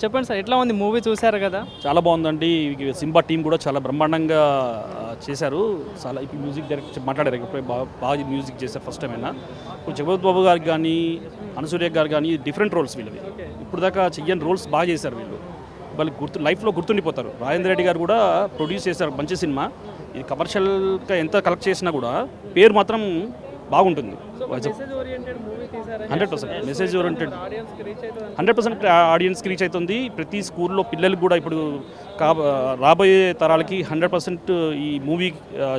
చెప్పండి సార్, ఎట్లా ఉంది మూవీ? చూశారు కదా? చాలా బాగుందండి. సింబా టీం కూడా చాలా బ్రహ్మాండంగా చేశారు. చాలా ఇప్పుడు మ్యూజిక్ డైరెక్టర్ మాట్లాడారు, ఇప్పుడు బాగా మ్యూజిక్ చేశారు ఫస్ట్ టైం అయినా. ఇప్పుడు జగపతి బాబు గారికి కానీ అనసూర్య గారు కానీ డిఫరెంట్ రోల్స్ వీళ్ళవి. ఇప్పుడు దాకా చెయ్యని రోల్స్ బాగా చేశారు వీళ్ళు. వాళ్ళు లైఫ్లో గుర్తుండిపోతారు. రాజేంద్ర రెడ్డి గారు కూడా ప్రొడ్యూస్ చేశారు మంచి సినిమా. ఇది కమర్షియల్గా ఎంత కలెక్ట్ చేసినా కూడా పేరు మాత్రం బాగుంటుంది. 100% మెసేజ్ ఓరియంటెడ్, 100% ఆడియన్స్కి రీచ్ అవుతుంది. ప్రతి స్కూల్లో పిల్లలకు కూడా ఇప్పుడు రాబోయే తరాలకి 100% ఈ మూవీ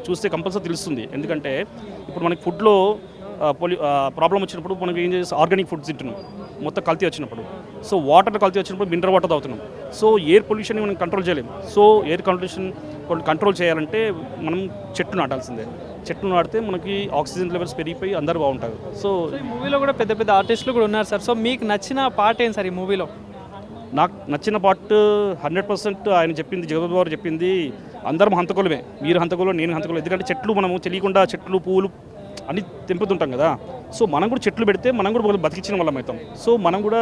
చూస్తే కంపల్సరీ తెలుస్తుంది. ఎందుకంటే ఇప్పుడు మనకి ఫుడ్లో ప్రాబ్లం వచ్చినప్పుడు మనం ఏం చేసి ఆర్గానిక్ ఫుడ్ తింటున్నాం, మొత్తం కల్తీ వచ్చినప్పుడు. సో వాటర్ కల్తీ వచ్చినప్పుడు మినరల్ వాటర్ తాగుతున్నాం. సో ఎయిర్ పొల్యూషన్ మనం కంట్రోల్ చేయలేము. సో ఎయిర్ పొల్యూషన్ కంట్రోల్ చేయాలంటే మనం చెట్లు నాటాల్సిందే. చెట్లు నాటితే మనకి ఆక్సిజన్ లెవెల్స్ పెరిగిపోయి అందరూ బాగుంటారు. సో ఈ మూవీలో కూడా పెద్ద పెద్ద ఆర్టిస్టులు కూడా ఉన్నారు సార్. సో మీకు నచ్చిన పార్ట్ ఏంటి సార్ ఈ మూవీలో? నాకు నచ్చిన పార్ట్ 100% ఆయన చెప్పింది, జగపతి గారు చెప్పింది, అందరం హంతకులమే, మీరు హంతకులు నేను హంతకులు. ఎందుకంటే చెట్లు మనము తెలియకుండా చెట్లు పువ్వులు అన్ని తెంపుతుంటాం కదా. సో మనం కూడా చెట్లు పెడితే మనం కూడా బతికించిన వాళ్ళం అవుతాం. సో మనం కూడా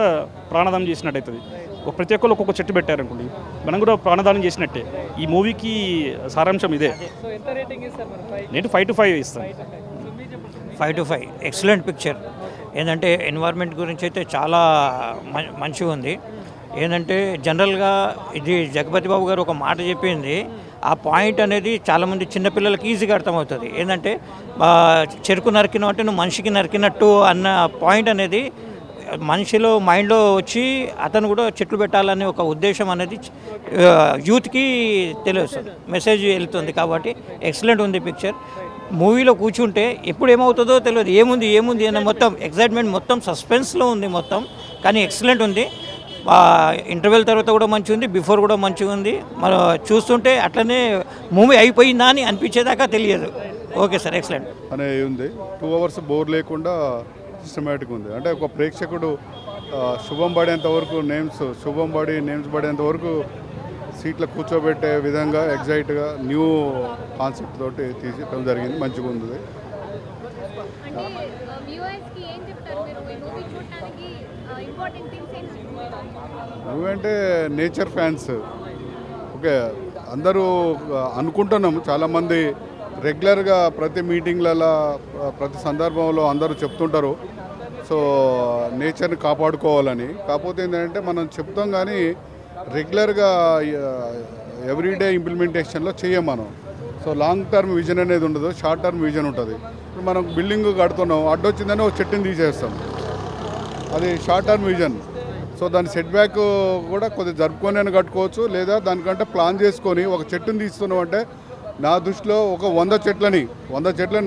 ప్రాణదానం చేసినట్టు అవుతుంది. ప్రతి ఒక్కరు ఒక్కొక్క చెట్టు పెట్టారనుకోండి, మనం కూడా ప్రాణదానం చేసినట్టే. ఈ మూవీకి సారాంశం ఇదే. నేను 5 to 5 ఇస్తాను. 5 to 5 ఎక్సలెంట్ పిక్చర్. ఏంటంటే ఎన్వైర్న్మెంట్ గురించి అయితే చాలా మంచిగా ఉంది. ఏంటంటే జనరల్గా ఇది జగపతి బాబు గారు ఒక మాట చెప్పింది, ఆ పాయింట్ అనేది చాలామంది చిన్నపిల్లలకి ఈజీగా అర్థమవుతుంది. ఏంటంటే చెరుకు నరికిన అంటే నువ్వు మనిషికి నరికినట్టు అన్న పాయింట్ అనేది మనిషిలో మైండ్లో వచ్చి అతను కూడా చెట్లు పెట్టాలనే ఒక ఉద్దేశం అనేది యూత్కి తెలుస్తుంది, మెసేజ్ వెళ్తుంది. కాబట్టి ఎక్సలెంట్ ఉంది పిక్చర్. మూవీలో కూర్చుంటే ఎప్పుడు ఏమవుతుందో తెలియదు, ఏముంది అన్న మొత్తం ఎక్సైట్మెంట్, మొత్తం సస్పెన్స్లో ఉంది మొత్తం. కానీ ఎక్సలెంట్ ఉంది. ఇంటర్వెల్ తర్వాత కూడా మంచిగా ఉంది, బిఫోర్ కూడా మంచిగా ఉంది. మనం చూస్తుంటే అట్లనే మూవీ అయిపోయిందా అని అనిపించేదాకా తెలియదు. ఓకే సార్, ఎక్సలెంట్ అనే ఉంది. 2 hours బోర్ లేకుండా సిస్టమేటిక్ ఉంది. అంటే ఒక ప్రేక్షకుడు శుభం పడేంత వరకు నేమ్స్ పడేంత వరకు సీట్లో కూర్చోబెట్టే విధంగా ఎగ్జైట్గా న్యూ కాన్సెప్ట్ తోటి తీసుకోవడం జరిగింది. మంచిగా ఉంది. మూవీ అంటే నేచర్ ఫ్యాన్స్, ఓకే, అందరూ అనుకుంటున్నాము. చాలామంది రెగ్యులర్గా ప్రతి మీటింగ్లలో ప్రతి సందర్భంలో అందరూ చెప్తుంటారు సో నేచర్ని కాపాడుకోవాలని. కాకపోతే ఏంటంటే మనం చెప్తాం కానీ రెగ్యులర్గా ఎవ్రీడే ఇంప్లిమెంటేషన్లో చేయం మనం. సో లాంగ్ టర్మ్ విజన్ అనేది ఉండదు, షార్ట్ టర్మ్ విజన్ ఉంటుంది. ఇప్పుడు మనం బిల్డింగ్ కడుతున్నాం, అడ్డొచ్చిందని ఒక చెట్టుని తీసేస్తాం, అది షార్ట్ టర్మ్ విజన్. సో దాని సెట్ బ్యాక్ కూడా కొద్దిగా జరుపుకొని కట్టుకోవచ్చు, లేదా దానికంటే ప్లాన్ చేసుకొని ఒక చెట్టుని తీస్తున్నాం అంటే నా దృష్టిలో ఒక 100 చెట్లని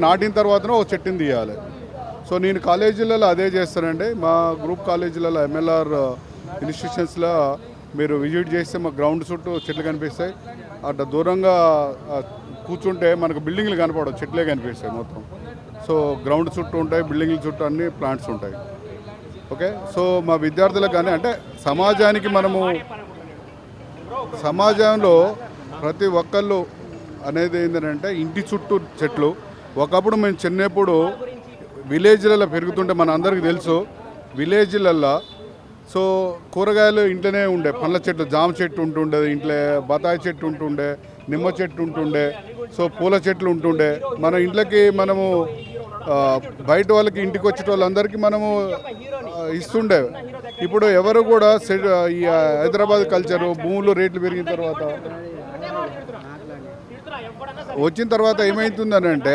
నాటిన తర్వాతనే ఒక చెట్టుని తీయాలి. సో నేను కాలేజీలలో అదే చేస్తానండి. మా గ్రూప్ కాలేజీలలో MLR ఇన్స్టిట్యూషన్స్లో మీరు విజిట్ చేస్తే మా గ్రౌండ్ చుట్టూ చెట్లు కనిపిస్తాయి. అట్లా దూరంగా కూర్చుంటే మనకు బిల్డింగ్లు కనపడవు, చెట్లే కనిపిస్తాయి మొత్తం. సో గ్రౌండ్ చుట్టూ ఉంటాయి, బిల్డింగ్ల చుట్టూ అన్ని ప్లాంట్స్ ఉంటాయి. ఓకే, సో మా విద్యార్థులకు కానీ అంటే సమాజంలో ప్రతి ఒక్కళ్ళు అనేది ఏంటంటే ఇంటి చుట్టూ చెట్లు. ఒకప్పుడు మేము చిన్నప్పుడు విలేజ్లలో పెరుగుతుంటే మన అందరికీ తెలుసు, విలేజ్లల్లో సో కూరగాయలు ఇంట్లోనే ఉండే, పండ్ల చెట్లు, జామ చెట్టు ఉంటుండే ఇంట్లో, బతాయి చెట్టు ఉంటుండే, నిమ్మ చెట్టు ఉంటుండే, సో పూల చెట్లు ఉంటుండే. మన ఇంట్లోకి మనము బయట వాళ్ళకి ఇంటికి వచ్చే వాళ్ళందరికీ మనము ఇస్తుండే. ఇప్పుడు ఎవరు కూడా ఈ హైదరాబాద్ కల్చరు, భూములు రేట్లు పెరిగిన తర్వాత ఏమవుతుందని అంటే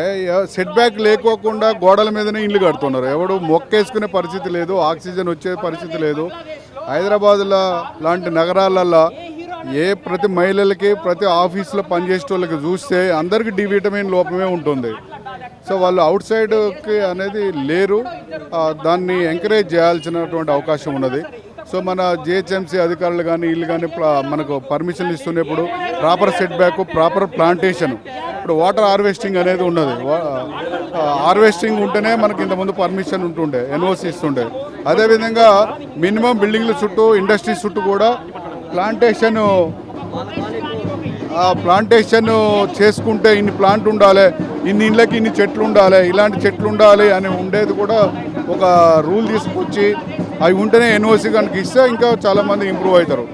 సెట్ బ్యాక్ లేకోకుండా గోడల మీదనే ఇల్లు కడుతున్నారు. ఎవడు మొక్కేసుకునే పరిస్థితి లేదు, ఆక్సిజన్ వచ్చే పరిస్థితి లేదు. హైదరాబాద్లో లాంటి నగరాలల్లో ప్రతి మహిళలకి, ప్రతి ఆఫీసులో పనిచేసే వాళ్ళకి చూస్తే అందరికీ డి విటమిన్ లోపమే ఉంటుంది. సో వాళ్ళు అవుట్ సైడ్కి అనేది లేరు, దాన్ని ఎంకరేజ్ చేయాల్సినటువంటి అవకాశం ఉన్నది. సో మన GHMC అధికారులు కానీ వీళ్ళు కానీ మనకు పర్మిషన్లు ఇస్తున్నప్పుడు proper set back, proper plantation, ఇప్పుడు వాటర్ హార్వెస్టింగ్ అనేది ఉన్నది. హార్వెస్టింగ్ ఉంటేనే మనకి ఇంతకుముందు పర్మిషన్ ఉంటుండే, NOC ఇస్తుండే. అదేవిధంగా మినిమం బిల్డింగ్ల చుట్టూ, ఇండస్ట్రీస్ చుట్టూ కూడా ప్లాంటేషన్ చేసుకుంటే ఇన్ని ప్లాంట్ ఉండాలి, ఇన్ని ఇండ్లకి ఇన్ని చెట్లు ఉండాలి, ఇలాంటి చెట్లు ఉండాలి అని ఉండేది కూడా ఒక రూల్ తీసుకొచ్చి అవి ఉంటేనే ఎన్ఓసి కనుక ఇస్తే ఇంకా చాలామంది ఇంప్రూవ్ అవుతారు.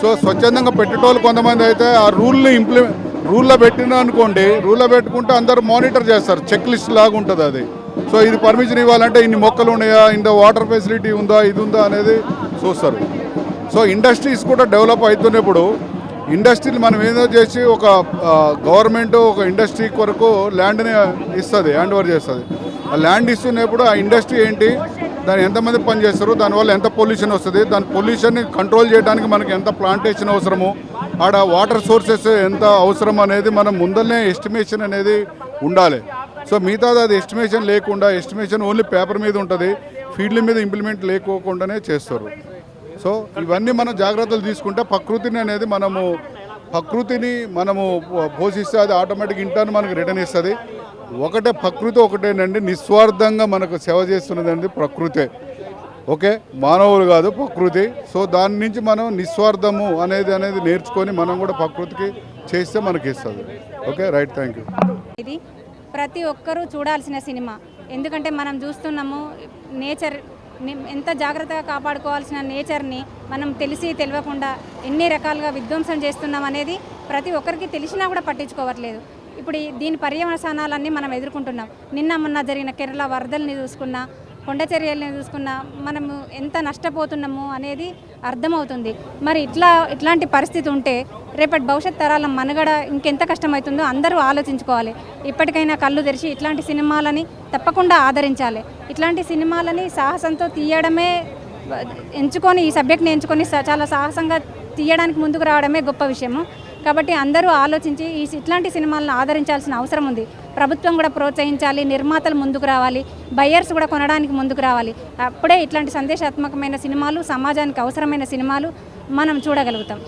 సో స్వచ్ఛందంగా పెట్టేటోళ్ళు కొంతమంది అయితే ఆ రూల్లో పెట్టినా అనుకోండి, రూల్లో పెట్టుకుంటే అందరూ మానిటర్ చేస్తారు, చెక్ లిస్ట్ లాగా ఉంటుంది అది. సో ఇది పర్మిషన్ ఇవ్వాలంటే ఇన్ని మొక్కలు ఉన్నాయా, ఇంత వాటర్ ఫెసిలిటీ ఉందా, ఇది ఉందా అనేది చూస్తారు. సో ఇండస్ట్రీస్ కూడా డెవలప్ అవుతున్నప్పుడు ఇండస్ట్రీని మనం ఏదో చేసి ఒక గవర్నమెంట్ ఒక ఇండస్ట్రీ కొరకు ల్యాండ్ని ఇస్తుంది, హ్యాండ్ ఓవర్ చేస్తుంది. ఆ ల్యాండ్ ఇస్తున్నప్పుడు ఆ ఇండస్ట్రీ ఏంటి, దాన్ని ఎంతమంది పని చేస్తారు, దానివల్ల ఎంత పొల్యూషన్ వస్తుంది, దాని పొల్యూషన్ని కంట్రోల్ చేయడానికి మనకి ఎంత ప్లాంటేషన్ అవసరము, ఆడ వాటర్ సోర్సెస్ ఎంత అవసరం అనేది మనం ముందరనే ఎస్టిమేషన్ అనేది ఉండాలి. సో మిగతాది అది ఎస్టిమేషన్ లేకుండా, ఎస్టిమేషన్ ఓన్లీ పేపర్ మీద ఉంటుంది, ఫీల్డ్ మీద ఇంప్లిమెంట్ లేకోకుండానే చేస్తారు. సో ఇవన్నీ మనం జాగ్రత్తలు తీసుకుంటే ప్రకృతిని మనము పోషిస్తే అది ఆటోమేటిక్ ఇంటర్న్ మనకు రిటర్న్ ఇస్తుంది. ప్రకృతి ఒకటేనండి, నిస్వార్థంగా మనకు సేవ చేస్తున్నదండి ప్రకృతే. ఓకే, మానవులు కాదు, ప్రకృతి. సో దాని నుంచి మనం నిస్వార్థము అనేది నేర్చుకొని మనం కూడా ప్రకృతికి చేస్తే మనకి ఇస్తుంది. Okay, right, thank you. ఇది ప్రతి ఒక్కరూ చూడాల్సిన సినిమా. ఎందుకంటే మనం చూస్తున్నాము నేచర్ ఎంత జాగ్రత్తగా కాపాడుకోవాల్సిన నేచర్ని మనం తెలియకుండా ఎన్ని రకాలుగా విధ్వంసం చేస్తున్నాం అనేది ప్రతి ఒక్కరికి తెలిసినా కూడా పట్టించుకోవట్లేదు. ఇప్పుడు దీని పర్యవసానాలన్నీ మనం ఎదుర్కొంటున్నాం. మొన్న జరిగిన కేరళ వరదల్ని చూసుకున్నా, కొండ చర్యల్ని చూసుకున్నా మనము ఎంత నష్టపోతున్నాము అనేది అర్థమవుతుంది. మరి ఇట్లాంటి పరిస్థితి ఉంటే రేపటి భవిష్యత్ తరాల మనుగడ ఇంకెంత కష్టమవుతుందో అందరూ ఆలోచించుకోవాలి. ఇప్పటికైనా కళ్ళు తెరిచి ఇట్లాంటి సినిమాలని తప్పకుండా ఆదరించాలి. ఇట్లాంటి సినిమాలని సాహసంతో తీయడమే ఎంచుకొని, ఈ సబ్జెక్ట్ని ఎంచుకొని చాలా సాహసంగా తీయడానికి ముందుకు రావడమే గొప్ప విషయము. కాబట్టి అందరూ ఆలోచించి ఇట్లాంటి సినిమాలను ఆదరించాల్సిన అవసరం ఉంది. ప్రభుత్వం కూడా ప్రోత్సహించాలి, నిర్మాతలు ముందుకు రావాలి, బయ్యర్స్ కూడా కొనడానికి ముందుకు రావాలి. అప్పుడే ఇట్లాంటి సందేశాత్మకమైన సినిమాలు, సమాజానికి అవసరమైన సినిమాలు మనం చూడగలుగుతాం.